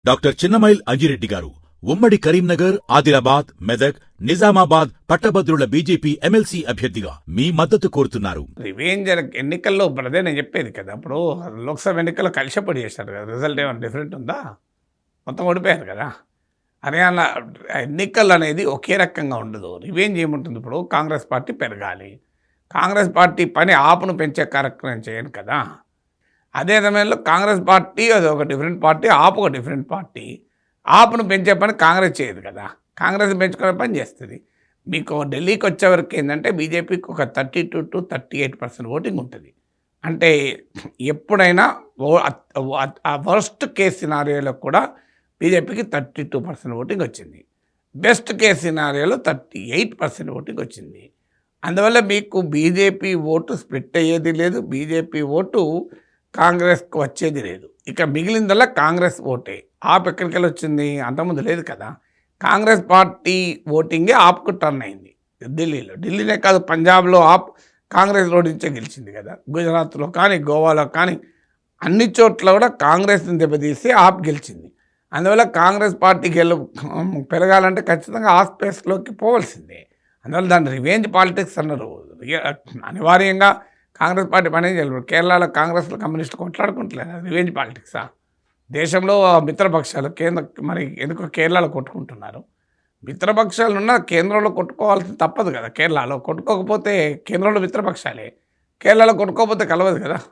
Doctor Chinnamail Anji Reddy గారు ఉమ్మడి కరీంనగర్, ఆదిలాబాద్, మెదక్, నిజామాబాద్ పట్టభద్రుల బీజేపీ ఎమ్మెల్సీ అభ్యర్థిగా మీ మద్దతు కోరుతున్నారు. రివెంజ్ ఎన్నికల్లో అదే నేను చెప్పేది కదా. అప్పుడు లోక్సభ ఎన్నికల్లో కలిసిపోటీ చేశారు కదా. రిజల్ట్ ఏమైనా డిఫరెంట్ ఉందా? మొత్తం ఓడిపోయారు కదా. హర్యానా ఎన్నికలు అనేది ఒకే రకంగా ఉండదు. రివెంజ్ ఏముంటుంది? ఇప్పుడు కాంగ్రెస్ పార్టీ పెరగాలి. కాంగ్రెస్ పార్టీ పని ఆపును పెంచే కార్యక్రమం చేయను కదా. అదే సమయంలో కాంగ్రెస్ పార్టీ అది ఒక డిఫరెంట్ పార్టీ, ఆపు ఒక డిఫరెంట్ పార్టీ. ఆపును పెంచే పని కాంగ్రెస్ చేయదు కదా. కాంగ్రెస్ పెంచుకునే పని చేస్తుంది. మీకు ఢిల్లీకి వచ్చేవరకు ఏంటంటే బీజేపీకి ఒక 32 to 38% ఓటింగ్ ఉంటుంది. అంటే ఎప్పుడైనా వర్స్ట్ కేస్ సినారియోలో కూడా బీజేపీకి 32% ఓటింగ్ వచ్చింది. బెస్ట్ కేస్ సినారియోలో 38% ఓటింగ్ వచ్చింది. అందువల్ల మీకు బీజేపీ ఓటు స్ప్లిట్ అయ్యేది లేదు, బీజేపీ ఓటు కాంగ్రెస్కి వచ్చేది లేదు. ఇక మిగిలిందల్లా కాంగ్రెస్ ఓటే. ఆప్ ఎక్కడికి వెళ్ళి వచ్చింది? అంతకుముందు లేదు కదా. కాంగ్రెస్ పార్టీ ఓటింగే ఆప్కు టర్న్ అయింది ఢిల్లీలో. ఢిల్లీనే కాదు, పంజాబ్లో ఆప్ కాంగ్రెస్ ఓడించే గెలిచింది కదా. గుజరాత్లో కానీ, గోవాలో కానీ అన్ని చోట్ల కూడా కాంగ్రెస్ని దెబ్బతీసి ఆప్ గెలిచింది. అందువల్ల కాంగ్రెస్ పార్టీకి పెరగాలంటే ఖచ్చితంగా ఆ స్పేస్లోకి పోవాల్సిందే. అందువల్ల దాన్ని రివెంజ్ పాలిటిక్స్ అన్నారు. అనివార్యంగా కాంగ్రెస్ పార్టీ పని చేయలేదు. కేరళలో కాంగ్రెస్లో కమ్యూనిస్టులు కొట్లాడుకుంటలేదు. రివెంజ్ పాలిటిక్సా? దేశంలో మిత్రపక్షాలు మరి ఎందుకో కేరళలో కొట్టుకుంటున్నారు. మిత్రపక్షాలు ఉన్న కేంద్రంలో కొట్టుకోవాల్సి తప్పదు కదా. కేరళలో కొట్టుకోకపోతే కేంద్రంలో మిత్రపక్షాలే, కేరళలో కొట్టుకోకపోతే కలవదు కదా.